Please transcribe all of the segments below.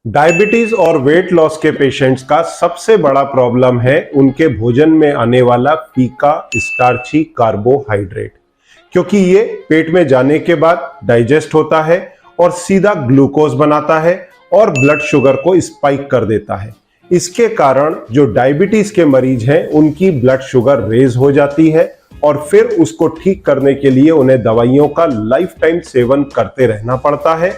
Diabetes और weight loss के patients का सबसे बड़ा प्रॉब्लम है उनके भोजन में आने वाला फीका स्टार्ची कार्बोहाइड्रेट, क्योंकि ये पेट में जाने के बाद डाइजेस्ट होता है और सीधा ग्लूकोज बनाता है और ब्लड शुगर को स्पाइक कर देता है। इसके कारण जो डायबिटीज के मरीज हैं उनकी ब्लड शुगर रेज हो जाती है और फिर उसको ठीक करने के लिए उन्हें दवाइयों का लाइफ टाइम सेवन करते रहना पड़ता है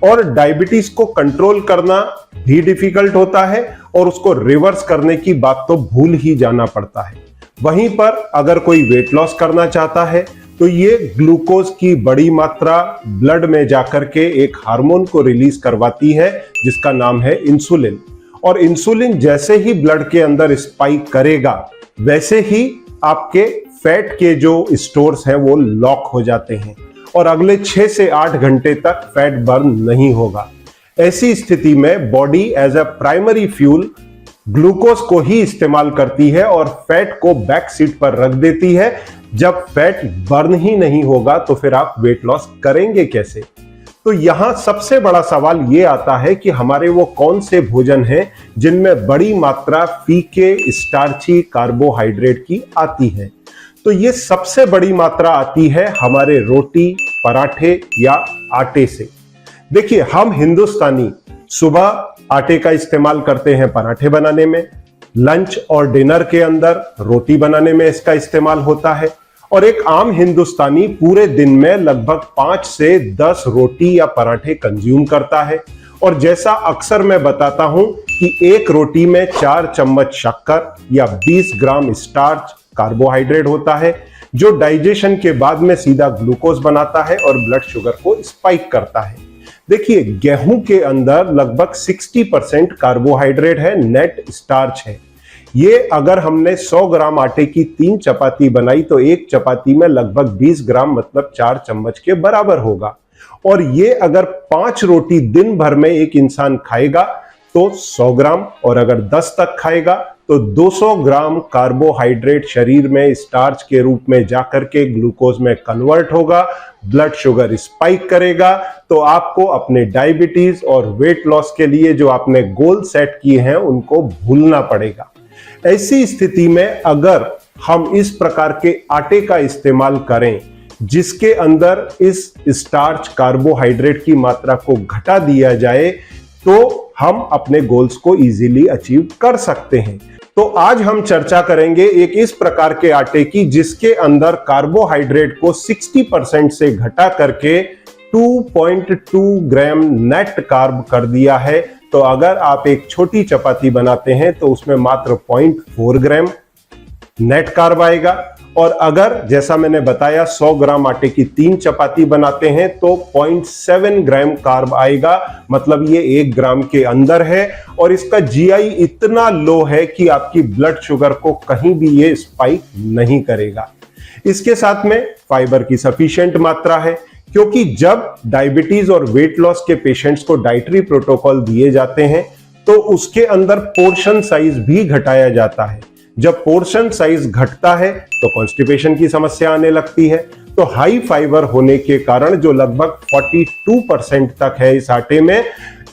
और डायबिटीज को कंट्रोल करना भी डिफिकल्ट होता है और उसको रिवर्स करने की बात तो भूल ही जाना पड़ता है। वहीं पर अगर कोई वेट लॉस करना चाहता है तो ये ग्लूकोज की बड़ी मात्रा ब्लड में जाकर के एक हार्मोन को रिलीज करवाती है जिसका नाम है इंसुलिन, और इंसुलिन जैसे ही ब्लड के अंदर स्पाइक करेगा वैसे ही आपके फैट के जो स्टोर्स हैं वो लॉक हो जाते हैं और अगले 6 से 8 घंटे तक फैट बर्न नहीं होगा। ऐसी स्थिति में body as a primary fuel glucose को ही इस्तेमाल करती है और फैट को बैक सीट पर रख देती है। जब फैट बर्न ही नहीं होगा तो फिर आप वेट लॉस करेंगे कैसे? तो यहां सबसे बड़ा सवाल यह आता है कि हमारे वो कौन से भोजन हैं जिनमें बड़ी मात्रा फीके स्टार्ची कार्बोहाइड्रेट की आती है। तो ये सबसे बड़ी मात्रा आती है हमारे रोटी, पराठे या आटे से। देखिए, हम हिंदुस्तानी सुबह आटे का इस्तेमाल करते हैं पराठे बनाने में, लंच और डिनर के अंदर रोटी बनाने में इसका इस्तेमाल होता है और एक आम हिंदुस्तानी पूरे दिन में लगभग 5 से 10 रोटी या पराठे कंज्यूम करता है। और जैसा अक्सर मैं बताता हूं कि एक रोटी में 4 चम्मच शक्कर या 20 ग्राम स्टार्च कार्बोहाइड्रेट होता है जो डाइजेशन के बाद में सीधा ग्लूकोज बनाता है और ब्लड शुगर को स्पाइक करता है। देखिए, गेहूं के अंदर लगभग 60% कार्बोहाइड्रेट है, नेट स्टार्च है। ये अगर हमने 100 ग्राम आटे की 3 चपाती बनाई तो एक चपाती में लगभग 20 ग्राम मतलब 4 चम्मच के बराबर होगा। और ये अगर 5 रोटी दिन भर में एक इंसान खाएगा तो 100 ग्राम, और अगर 10 तक खाएगा तो 200 ग्राम कार्बोहाइड्रेट शरीर में स्टार्च के रूप में जाकर के ग्लूकोज में कन्वर्ट होगा, ब्लड शुगर स्पाइक करेगा। तो आपको अपने डायबिटीज और वेट लॉस के लिए जो आपने गोल सेट किए हैं उनको भूलना पड़ेगा। ऐसी स्थिति में अगर हम इस प्रकार के आटे का इस्तेमाल करें जिसके अंदर इस स्टार्च कार्बोहाइड्रेट की मात्रा को घटा दिया जाए तो हम अपने गोल्स को इजीली अचीव कर सकते हैं। तो आज हम चर्चा करेंगे एक इस प्रकार के आटे की जिसके अंदर कार्बोहाइड्रेट को 60% से घटा करके 2.2 ग्राम नेट कार्ब कर दिया है। तो अगर आप एक छोटी चपाती बनाते हैं तो उसमें मात्र 0.4 ग्राम नेट कार्ब आएगा, और अगर जैसा मैंने बताया 100 ग्राम आटे की 3 चपाती बनाते हैं तो 0.7 ग्राम कार्ब आएगा, मतलब ये 1 ग्राम के अंदर है और इसका जीआई इतना लो है कि आपकी ब्लड शुगर को कहीं भी ये स्पाइक नहीं करेगा। इसके साथ में फाइबर की सफिशिएंट मात्रा है, क्योंकि जब डायबिटीज और वेट लॉस के पेशेंट्स को डाइटरी प्रोटोकॉल दिए जाते हैं तो उसके अंदर पोर्शन साइज भी घटाया जाता है। जब पोर्शन साइज घटता है तो कॉन्स्टिपेशन की समस्या आने लगती है। तो हाई फाइबर होने के कारण जो लगभग 42% तक है इस आटे में,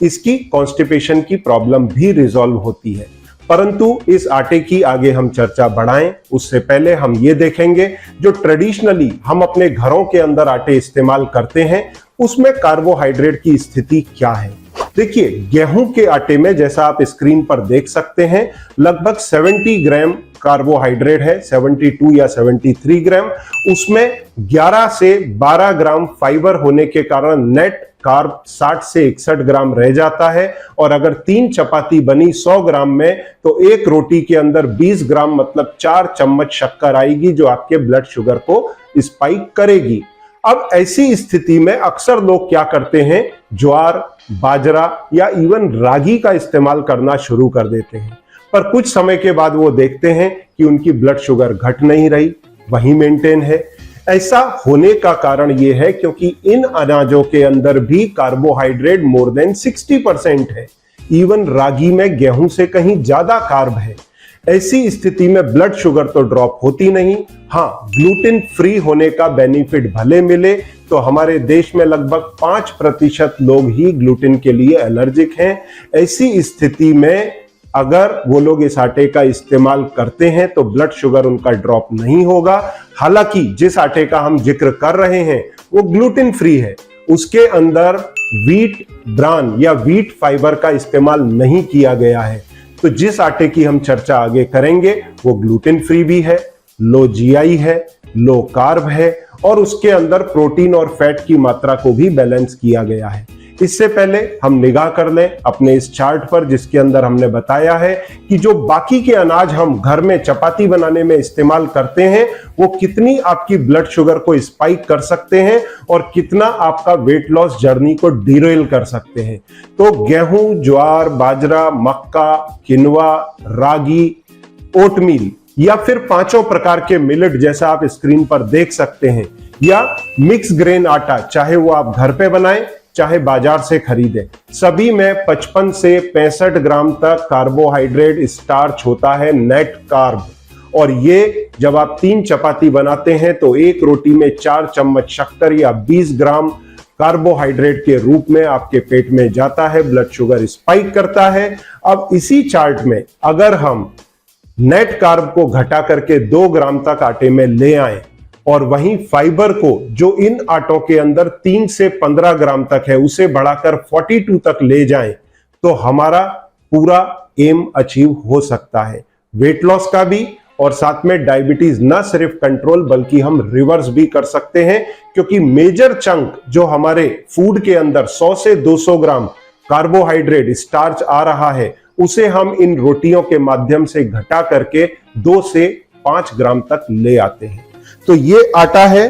इसकी कॉन्स्टिपेशन की प्रॉब्लम भी रिजॉल्व होती है। परंतु इस आटे की आगे हम चर्चा बढ़ाएं उससे पहले हम ये देखेंगे जो ट्रेडिशनली हम अपने घरों के अंदर आटे इस्तेमाल करते हैं उसमें कार्बोहाइड्रेट की स्थिति क्या है। देखिए, गेहूं के आटे में जैसा आप स्क्रीन पर देख सकते हैं लगभग 70 ग्राम कार्बोहाइड्रेट है, 72 या 73 ग्राम। उसमें 11 से 12 ग्राम फाइबर होने के कारण नेट कार्ब 60 से 61 ग्राम रह जाता है। और अगर 3 चपाती बनी 100 ग्राम में तो एक रोटी के अंदर 20 ग्राम मतलब 4 चम्मच शक्कर आएगी जो आपके ब्लड शुगर को स्पाइक करेगी। अब ऐसी स्थिति में अक्सर लोग क्या करते हैं, ज्वार, बाजरा या इवन रागी का इस्तेमाल करना शुरू कर देते हैं, पर कुछ समय के बाद वो देखते हैं कि उनकी ब्लड शुगर घट नहीं रही, वहीं मेंटेन है। ऐसा होने का कारण ये है क्योंकि इन अनाजों के अंदर भी कार्बोहाइड्रेट मोर देन 60% है। इवन रागी में गेहूं से कहीं ज्यादा कार्ब है। ऐसी स्थिति में ब्लड शुगर तो ड्रॉप होती नहीं, हाँ ग्लूटेन फ्री होने का बेनिफिट भले मिले तो हमारे देश में लगभग 5% लोग ही ग्लूटेन के लिए एलर्जिक हैं। ऐसी स्थिति में अगर वो लोग इस आटे का इस्तेमाल करते हैं तो ब्लड शुगर उनका ड्रॉप नहीं होगा। हालांकि जिस आटे का हम जिक्र कर रहे हैं वो ग्लूटेन फ्री है, उसके अंदर व्हीट ब्रान या व्हीट फाइबर का इस्तेमाल नहीं किया गया है। तो जिस आटे की हम चर्चा आगे करेंगे वो ग्लूटेन फ्री भी है, लो जीआई है, लो कार्ब है और उसके अंदर प्रोटीन और फैट की मात्रा को भी बैलेंस किया गया है। इससे पहले हम निगाह कर लें अपने इस चार्ट पर, जिसके अंदर हमने बताया है कि जो बाकी के अनाज हम घर में चपाती बनाने में इस्तेमाल करते हैं वो कितनी आपकी ब्लड शुगर को स्पाइक कर सकते हैं और कितना आपका वेट लॉस जर्नी को डिरेल कर सकते हैं। तो गेहूं, ज्वार, बाजरा, मक्का, किनवा, रागी, ओटमील या फिर 5 प्रकार के मिलेट जैसा आप स्क्रीन पर देख सकते हैं, या मिक्स ग्रेन आटा, चाहे वो आप घर पे बनाएं चाहे बाजार से खरीदें, सभी में 55 से 65 ग्राम तक कार्बोहाइड्रेट स्टार्च होता है, नेट कार्ब। और ये जब आप 3 चपाती बनाते हैं तो एक रोटी में 4 चम्मच शक्कर या 20 ग्राम कार्बोहाइड्रेट के रूप में आपके पेट में जाता है, ब्लड शुगर स्पाइक करता है। अब इसी चार्ट में अगर हम नेट कार्ब को घटा करके 2 ग्राम तक आटे में ले आए और वहीं फाइबर को जो इन आटों के अंदर 3 से 15 ग्राम तक है उसे बढ़ाकर 42 तक ले जाएं तो हमारा पूरा एम अचीव हो सकता है, वेट लॉस का भी और साथ में डायबिटीज न सिर्फ कंट्रोल बल्कि हम रिवर्स भी कर सकते हैं, क्योंकि मेजर चंक जो हमारे फूड के अंदर 100 से 200 ग्राम कार्बोहाइड्रेट स्टार्च आ रहा है उसे हम इन रोटियों के माध्यम से घटा करके 2 से 5 ग्राम तक ले आते हैं। तो ये आटा है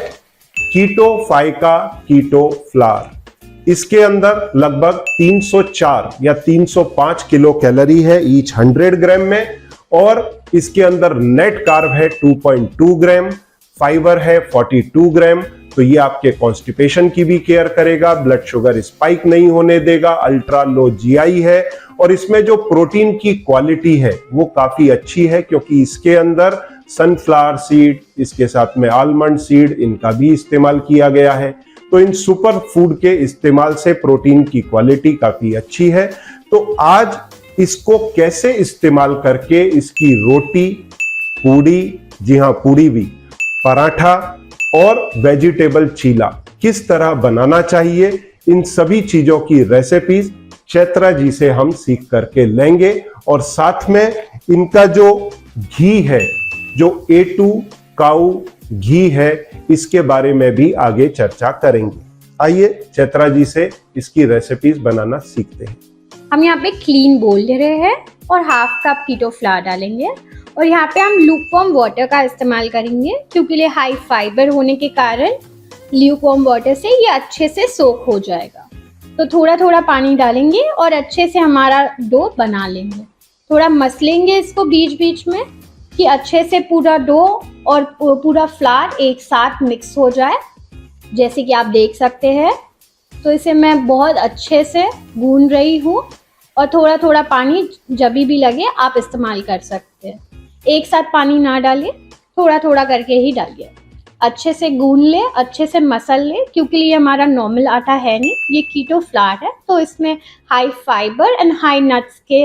कीटो फाइका कीटो फ्लावर। इसके अंदर लगभग 304 या 305 किलो कैलोरी है ईच 100 ग्राम में और इसके अंदर नेट कार्ब है 2.2 ग्राम, फाइबर है 42 ग्राम। तो ये आपके कॉन्स्टिपेशन की भी केयर करेगा, ब्लड शुगर स्पाइक नहीं होने देगा, अल्ट्रा लो जीआई है और इसमें जो प्रोटीन की क्वालिटी है वो काफी अच्छी है, क्योंकि इसके अंदर सनफ्लावर सीड, इसके साथ में आलमंड सीड, इनका भी इस्तेमाल किया गया है। तो इन सुपर फूड के इस्तेमाल से प्रोटीन की क्वालिटी काफी अच्छी है। तो आज इसको कैसे इस्तेमाल करके इसकी रोटी, पूड़ी, जी हाँ पूड़ी भी, पराठा और वेजिटेबल चीला किस तरह बनाना चाहिए, इन सभी चीजों की रेसिपीज चैत्रा जी से हम सीख करके लेंगे और साथ में इनका जो घी है, जो A2 काऊ घी है, इसके बारे में भी आगे चर्चा करेंगे। आइए चैत्रा जी से इसकी रेसिपीज बनाना सीखते हैं। हम यहाँ पे क्लीन बोल ले रहे हैं और हाफ कप कीटो फ्लावर डालेंगे और यहाँ पे हम ल्यूकवार्म वाटर का इस्तेमाल करेंगे, क्योंकि ये हाई फाइबर होने के कारण ल्यूकवार्म वाटर से ये अच्छे से सोक हो जाएगा। तो थोड़ा थोड़ा पानी डालेंगे और अच्छे से हमारा डो बना लेंगे। थोड़ा मसलेंगे इसको बीच बीच में कि अच्छे से पूरा डो और पूरा फ्लावर एक साथ मिक्स हो जाए, जैसे कि आप देख सकते हैं। तो इसे मैं बहुत अच्छे से गूंद रही हूँ और थोड़ा थोड़ा पानी जब भी लगे आप इस्तेमाल कर सकते हैं। एक साथ पानी ना डालें, थोड़ा थोड़ा करके ही डालिए। अच्छे से गूंद ले, अच्छे से मसल ले, क्योंकि ये हमारा नॉर्मल आटा है नहीं, ये कीटो फ्लावर है। तो इसमें high fibre and high nuts के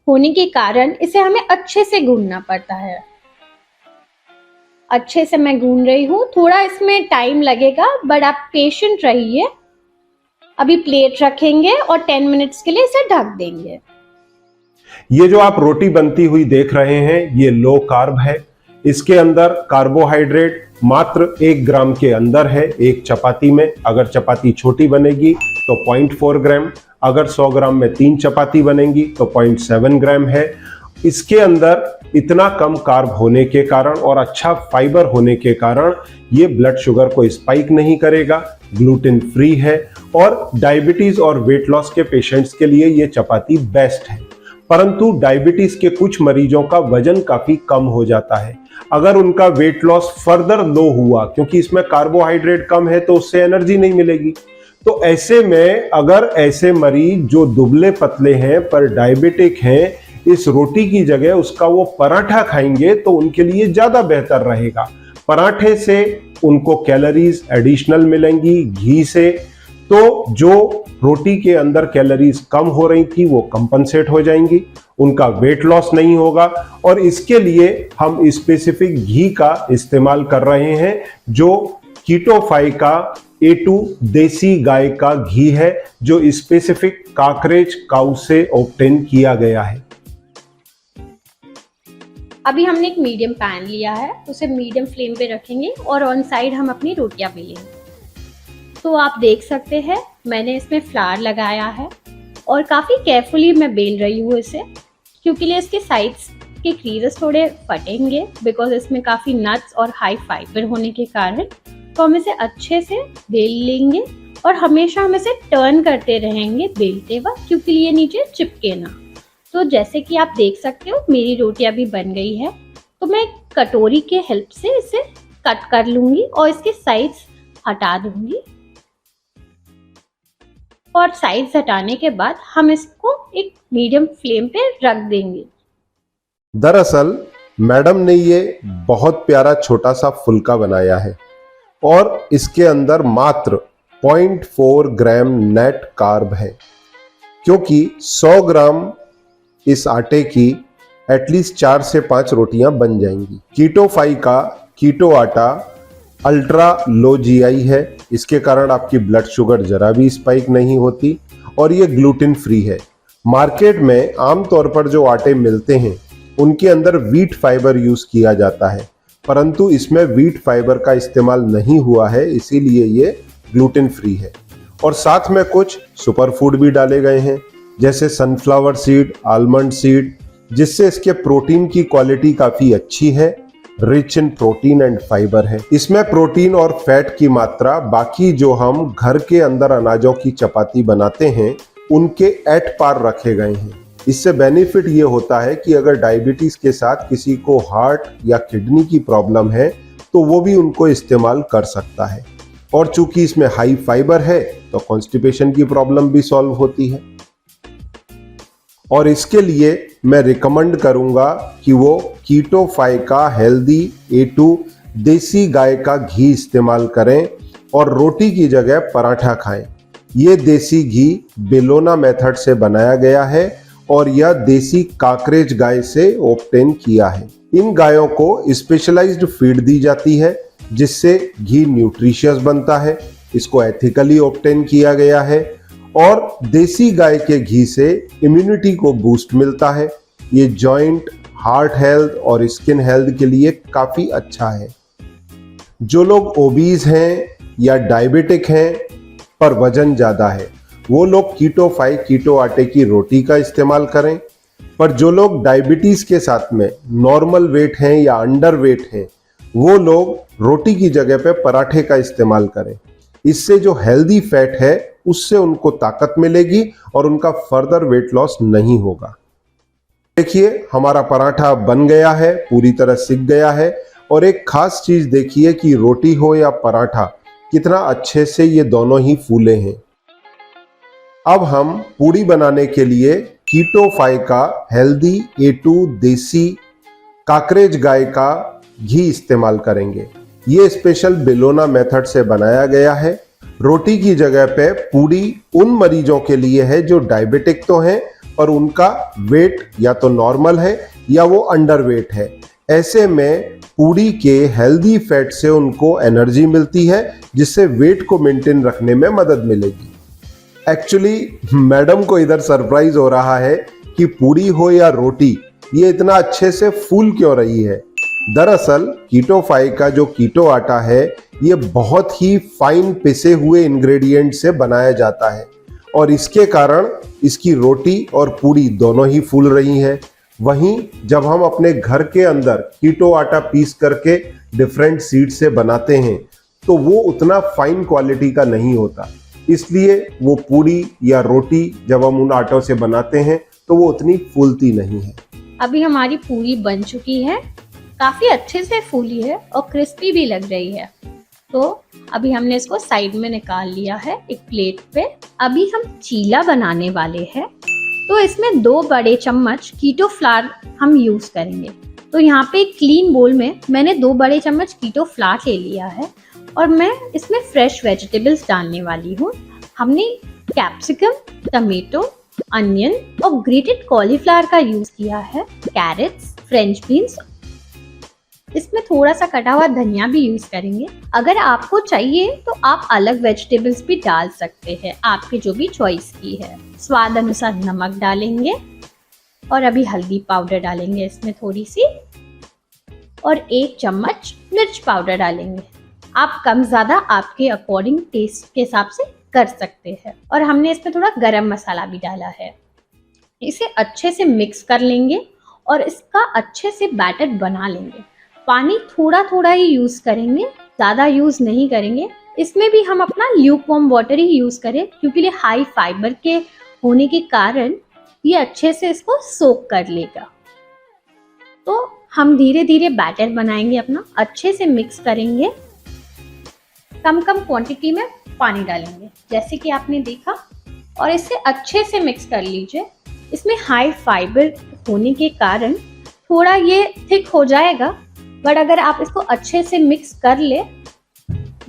होने के कारण इसे हमें अच्छे से गूंदना पड़ता है। अच्छे से मैं गूंद रही हूँ, थोड़ा इसमें टाइम लगेगा बट आप पेशेंट रहिए। अभी प्लेट रखेंगे और 10 मिनट्स के लिए इसे ढक देंगे। ये जो आप रोटी बनती हुई देख रहे हैं ये लो कार्ब है। इसके अंदर कार्बोहाइड्रेट मात्र 1 ग्राम के अंदर है एक चपाती में। अगर चपाती छोटी बनेगी तो 0.4 ग्राम, अगर 100 ग्राम में 3 चपाती बनेंगी तो 0.7 ग्राम है। इसके अंदर इतना कम कार्ब होने के कारण और अच्छा फाइबर होने के कारण ये ब्लड शुगर को स्पाइक नहीं करेगा, ग्लूटेन फ्री है और डायबिटीज और वेट लॉस के पेशेंट्स के लिए ये चपाती बेस्ट है। परंतु डायबिटीज के कुछ मरीजों का वजन काफी कम हो जाता है। अगर उनका वेट लॉस फर्दर लो हुआ, क्योंकि इसमें कार्बोहाइड्रेट कम है तो उससे एनर्जी नहीं मिलेगी, तो ऐसे में अगर ऐसे मरीज जो दुबले पतले हैं पर डायबिटिक हैं, इस रोटी की जगह उसका वो पराठा खाएंगे तो उनके लिए ज्यादा बेहतर रहेगा। पराठे से उनको कैलोरीज एडिशनल मिलेंगी घी से, तो जो रोटी के अंदर कैलोरीज कम हो रही थी वो कंपनसेट हो जाएंगी, उनका वेट लॉस नहीं होगा। और इसके लिए हम स्पेसिफिक घी का इस्तेमाल कर रहे हैं जो कीटोफाई का A2 देसी गाय का घी है, जो स्पेसिफिक काकरेज काऊ से ऑब्टेन किया गया है। अभी हमने एक मीडियम पैन लिया है, उसे मीडियम फ्लेम पे रखेंगे और ऑन साइड हम अपनी रोटियां बेलेंगे। तो आप देख सकते हैं मैंने इसमें फ्लावर लगाया है और काफ़ी केयरफुली मैं बेल रही हूँ इसे, क्योंकि इसके साइड्स के क्रीजेस थोड़े फटेंगे बिकॉज इसमें काफ़ी नट्स और हाई फाइबर होने के कारण। तो हम इसे अच्छे से बेल लेंगे और हमेशा हम इसे टर्न करते रहेंगे बेलते वक्त, क्योंकि ये नीचे चिपके ना। तो जैसे कि आप देख सकते हो मेरी रोटी अभी बन गई है, तो मैं कटोरी के हेल्प से इसे कट कर लूंगी और इसके साइड्स हटा दूंगी। और साइड्स हटाने के बाद हम इसको एक मीडियम फ्लेम पे रख देंगे। दरअसल मैडम ने ये बहुत प्यारा छोटा सा फुल्का बनाया है और इसके अंदर मात्र 0.4 ग्राम नेट कार्ब है, क्योंकि 100 ग्राम इस आटे की एटलीस्ट 4 से 5 रोटियां बन जाएंगी। कीटोफाई का कीटो आटा अल्ट्रा लो जीआई है, इसके कारण आपकी ब्लड शुगर जरा भी स्पाइक नहीं होती और ये ग्लूटेन फ्री है। मार्केट में आमतौर पर जो आटे मिलते हैं उनके अंदर व्हीट फाइबर यूज किया जाता है, परंतु इसमें व्हीट फाइबर का इस्तेमाल नहीं हुआ है, इसीलिए ये ग्लूटेन फ्री है। और साथ में कुछ सुपर फूड भी डाले गए हैं, जैसे सनफ्लावर सीड, आलमंड सीड, जिससे इसके प्रोटीन की क्वालिटी काफी अच्छी है, rich in protein and fibre है। इसमें प्रोटीन और फैट की मात्रा बाकी जो हम घर के अंदर अनाजों की चपाती बनाते हैं उनके एट पार रखे गए हैं। इससे बेनिफिट ये होता है कि अगर डायबिटीज के साथ किसी को हार्ट या किडनी की प्रॉब्लम है तो वो भी उनको इस्तेमाल कर सकता है। और चूंकि इसमें हाई फाइबर है तो कॉन्स्टिपेशन की प्रॉब्लम भी सॉल्व होती है। और इसके लिए मैं रिकमेंड करूंगा कि वो कीटोफाई का हेल्दी A2 देसी गाय का घी इस्तेमाल करें और रोटी की जगह पराठा खाएं। ये देसी घी बेलोना मेथड से बनाया गया है और यह देसी काकरेज गाय से ऑब्टेन किया है। इन गायों को स्पेशलाइज्ड फीड दी जाती है जिससे घी न्यूट्रिशियस बनता है। इसको एथिकली ऑब्टेन किया गया है और देसी गाय के घी से इम्यूनिटी को बूस्ट मिलता है। ये जॉइंट, हार्ट हेल्थ और स्किन हेल्थ के लिए काफी अच्छा है। जो लोग ओबीज हैं या डायबिटिक हैं पर वजन ज्यादा है वो लोग कीटोफाई कीटो आटे की रोटी का इस्तेमाल करें, पर जो लोग डायबिटीज के साथ में नॉर्मल वेट हैं या अंडर वेट हैं वो लोग रोटी की जगह पे पराठे का इस्तेमाल करें। इससे जो हेल्दी फैट है उससे उनको ताकत मिलेगी और उनका फर्दर वेट लॉस नहीं होगा। देखिए हमारा पराठा बन गया है, पूरी तरह सिक गया है। और एक खास चीज देखिए कि रोटी हो या पराठा कितना अच्छे से ये दोनों ही फूले हैं। अब हम पूड़ी बनाने के लिए कीटोफाई का हेल्दी A2 देसी काकरेज गाय का घी इस्तेमाल करेंगे। ये स्पेशल बेलोना मेथड से बनाया गया है। रोटी की जगह पे पूड़ी उन मरीजों के लिए है जो डायबिटिक तो हैं और उनका वेट या तो नॉर्मल है या वो अंडर वेट है। ऐसे में पूड़ी के हेल्दी फैट से उनको एनर्जी मिलती है जिससे वेट को मेंटेन रखने में मदद मिलेगी। एक्चुअली मैडम को इधर सरप्राइज हो रहा है कि पूड़ी हो या रोटी ये इतना अच्छे से फूल क्यों रही है। दरअसल कीटोफाई का जो कीटो आटा है ये बहुत ही फाइन पिसे हुए इंग्रेडिएंट से बनाया जाता है और इसके कारण इसकी रोटी और पूड़ी दोनों ही फूल रही हैं। वहीं जब हम अपने घर के अंदर कीटो आटा पीस करके डिफरेंट सीड से बनाते हैं तो वो उतना फाइन क्वालिटी का नहीं होता, इसलिए वो पूड़ी या रोटी जब हम उन आटों से बनाते हैं तो वो उतनी फूलती नहीं है। अभी हमारी पूरी बन चुकी है, काफी अच्छे से फूली है और क्रिस्पी भी लग रही है। तो अभी हमने इसको साइड में निकाल लिया है एक प्लेट पे। अभी हम चीला बनाने वाले हैं, तो इसमें 2 बड़े चम्मच कीटो फ्लावर हम यूज करेंगे। तो यहाँ पे एक क्लीन बोल में मैंने 2 बड़े चम्मच कीटो फ्लावर ले लिया है और मैं इसमें फ्रेश वेजिटेबल्स डालने वाली हूँ। हमने कैप्सिकम, टमेटो, अनियन और ग्रेटेड कॉलीफ्लावर का यूज किया है, कैरेट्स, फ्रेंच बीन्स, इसमें थोड़ा सा कटा हुआ धनिया भी यूज करेंगे। अगर आपको चाहिए तो आप अलग वेजिटेबल्स भी डाल सकते हैं, आपके जो भी चॉइस की है। स्वाद अनुसार नमक डालेंगे और अभी हल्दी पाउडर डालेंगे इसमें थोड़ी सी, और 1 चम्मच मिर्च पाउडर डालेंगे। आप कम ज़्यादा आपके अकॉर्डिंग टेस्ट के हिसाब से कर सकते हैं। और हमने इसमें थोड़ा गरम मसाला भी डाला है। इसे अच्छे से मिक्स कर लेंगे और इसका अच्छे से बैटर बना लेंगे। पानी थोड़ा थोड़ा ही यूज़ करेंगे, ज़्यादा यूज़ नहीं करेंगे। इसमें भी हम अपना ल्यूकवार्म वाटर ही यूज़ करें, क्योंकि ये हाई फाइबर के होने के कारण ये अच्छे से इसको सोक कर लेगा। तो हम धीरे धीरे बैटर बनाएंगे अपना, अच्छे से मिक्स करेंगे। कम कम क्वांटिटी में पानी डालेंगे जैसे कि आपने देखा, और इसे अच्छे से मिक्स कर लीजिए। इसमें हाई फाइबर होने के कारण थोड़ा ये थिक हो जाएगा, बट अगर आप इसको अच्छे से मिक्स कर ले,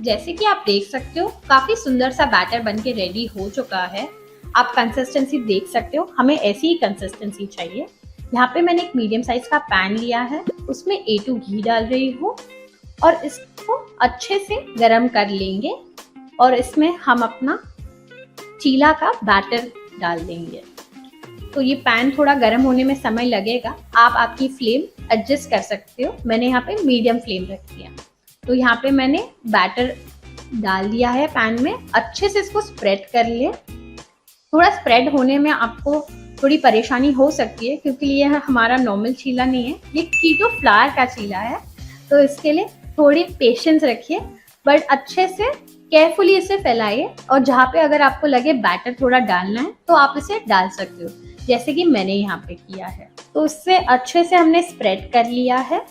जैसे कि आप देख सकते हो काफ़ी सुंदर सा बैटर बनके रेडी हो चुका है। आप कंसिस्टेंसी देख सकते हो, हमें ऐसी ही कंसिस्टेंसी चाहिए। यहाँ पे मैंने एक मीडियम साइज का पैन लिया है, उसमें A2 घी डाल रही हूँ और इसको अच्छे से गरम कर लेंगे। और इसमें हम अपना चीला का बैटर डाल देंगे। तो ये पैन थोड़ा गर्म होने में समय लगेगा, आप आपकी फ्लेम एडजस्ट कर सकते हो। मैंने यहाँ पे मीडियम फ्लेम रखी है। तो यहाँ पे मैंने बैटर डाल दिया है पैन में, अच्छे से इसको स्प्रेड कर ले। थोड़ा स्प्रेड होने में आपको थोड़ी परेशानी हो सकती है, क्योंकि ये हमारा नॉर्मल चीला नहीं है, ये कीटो फ्लावर का चीला है। तो इसके लिए थोड़ी पेशेंस रखिए, बट अच्छे से केयरफुली इसे फैलाइए। और जहाँ पे अगर आपको लगे बैटर थोड़ा डालना है तो आप इसे डाल सकते हो, जैसे कि मैंने यहाँ पे किया है। तो इससे अच्छे से हमने स्प्रेड कर लिया है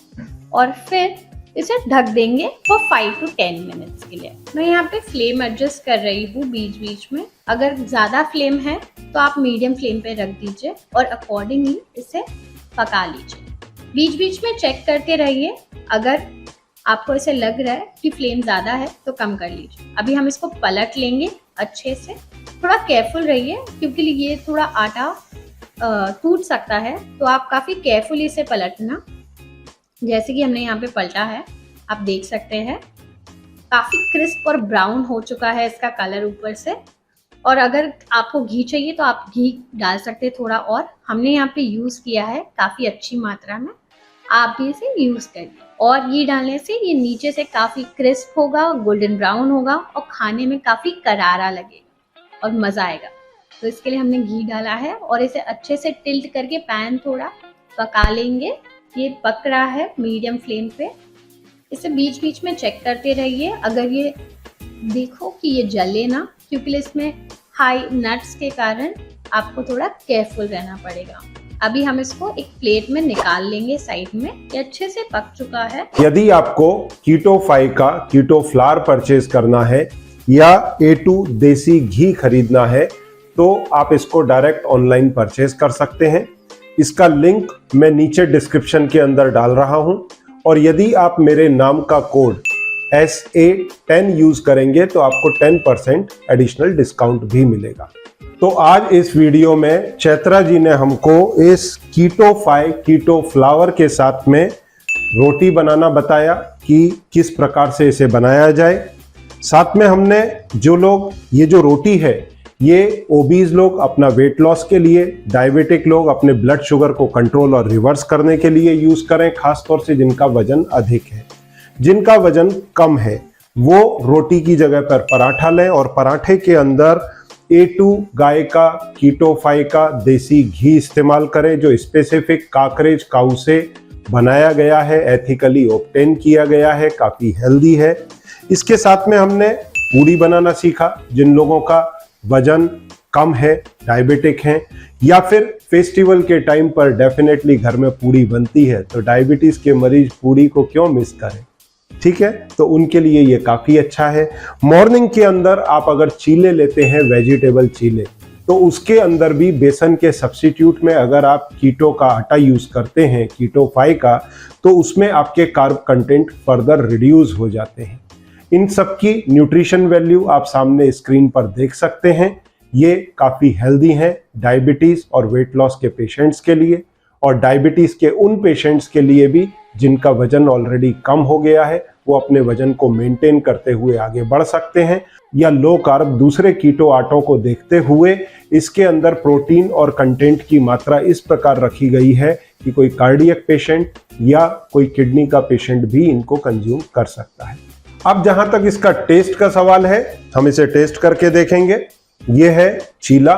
और फिर इसे ढक देंगे फॉर 5 to 10 मिनट्स के लिए। मैं यहाँ पे फ्लेम एडजस्ट कर रही हूँ बीच बीच में। अगर ज़्यादा फ्लेम है तो आप मीडियम फ्लेम पे रख दीजिए और अकॉर्डिंगली इसे पका लीजिए। बीच बीच में चेक करते रहिए, अगर आपको ऐसे लग रहा है कि फ्लेम ज़्यादा है तो कम कर लीजिए। अभी हम इसको पलट लेंगे अच्छे से। थोड़ा केयरफुल रहिए, क्योंकि ये थोड़ा आटा टूट सकता है, तो आप काफ़ी केयरफुली इसे पलटना। जैसे कि हमने यहाँ पे पलटा है, आप देख सकते हैं काफ़ी क्रिस्प और ब्राउन हो चुका है इसका कलर ऊपर से। और अगर आपको घी चाहिए तो आप घी डाल सकते हैं थोड़ा, और हमने यहाँ पे यूज़ किया है काफ़ी अच्छी मात्रा में, आप भी इसे यूज़ करिए। और घी डालने से ये नीचे से काफ़ी क्रिस्प होगा, गोल्डन ब्राउन होगा और खाने में काफ़ी करारा लगेगा और मज़ा आएगा। तो इसके लिए हमने घी डाला है और इसे अच्छे से टिल्ट करके पैन थोड़ा पका लेंगे। ये पक रहा है मीडियम फ्लेम पे। इसे बीच बीच में चेक करते रहिए, अगर ये देखो कि ये जले ना, क्योंकि इसमें हाई नट्स के कारण आपको थोड़ा केयरफुल रहना पड़ेगा। अभी हम इसको एक प्लेट में निकाल लेंगे साइड में। ये अच्छे से पक चुका है। यदि आपको कीटो 5 का कीटो फ्लावर परचेज करना है या A2 देसी घी खरीदना है तो आप इसको डायरेक्ट ऑनलाइन परचेज कर सकते हैं। इसका लिंक मैं नीचे डिस्क्रिप्शन के अंदर डाल रहा हूं। और यदि आप मेरे नाम का कोड SA10 यूज करेंगे तो आपको 10% एडिशनल डिस्काउंट भी मिलेगा। तो आज इस वीडियो में चैत्रा जी ने हमको इस कीटो 5 कीटो फ्लावर के साथ में रोटी बनाना बताया कि किस प्रकार से इसे बनाया जाए। साथ में हमने जो लोग ये जो रोटी है ये ओबीज लोग अपना वेट लॉस के लिए, डायबिटिक लोग अपने ब्लड शुगर को कंट्रोल और रिवर्स करने के लिए यूज करें, खासतौर से जिनका वजन अधिक है। जिनका वजन कम है वो रोटी की जगह पर पराठा लें और पराठे के अंदर A2 गाय का कीटो 5 का देसी घी इस्तेमाल करें, जो स्पेसिफिक काकरेज काऊ से बनाया गया है, एथिकली ऑब्टेन किया गया है, काफी हेल्दी है। इसके साथ में हमने पूड़ी बनाना सीखा। जिन लोगों का वजन कम है, डायबिटिक हैं, या फिर फेस्टिवल के टाइम पर डेफिनेटली घर में पूड़ी बनती है, तो डायबिटीज के मरीज पूड़ी को क्यों मिस करें, ठीक है। तो उनके लिए ये काफी अच्छा है। मॉर्निंग के अंदर आप अगर चीले लेते हैं, वेजिटेबल चीले, तो उसके अंदर भी बेसन के सब्स्टिट्यूट में अगर आप कीटो का आटा यूज करते हैं, कीटो 5 का, तो उसमें आपके कार्ब कंटेंट फर्दर रिड्यूस हो जाते हैं। इन सब की न्यूट्रिशन वैल्यू आप सामने स्क्रीन पर देख सकते हैं। ये काफ़ी हेल्दी हैं डायबिटीज़ और वेट लॉस के पेशेंट्स के लिए, और डायबिटीज़ के उन पेशेंट्स के लिए भी जिनका वजन ऑलरेडी कम हो गया है, वो अपने वजन को मेंटेन करते हुए आगे बढ़ सकते हैं। या लो कार्ब दूसरे कीटो आटों को देखते हुए इसके अंदर प्रोटीन और कंटेंट की मात्रा इस प्रकार रखी गई है कि कोई कार्डियक पेशेंट या कोई किडनी का पेशेंट भी इनको कंज्यूम कर सकता है। अब जहां तक इसका टेस्ट का सवाल है, हम इसे टेस्ट करके देखेंगे। ये है चीला,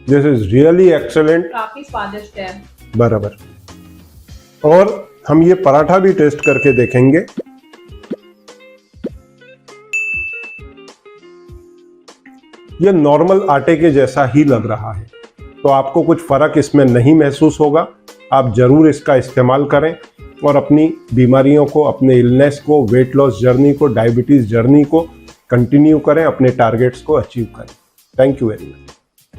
दिस इज रियली एक्सेलेंट, काफी स्वादिष्ट है। बराबर। और हम ये पराठा भी टेस्ट करके देखेंगे। ये नॉर्मल आटे के जैसा ही लग रहा है, तो आपको कुछ फर्क इसमें नहीं महसूस होगा। आप जरूर इसका इस्तेमाल करें और अपनी बीमारियों को, अपने इलनेस को, वेट लॉस जर्नी को, डायबिटीज जर्नी को कंटिन्यू करें, अपने टारगेट्स को अचीव करें। Thank you very much.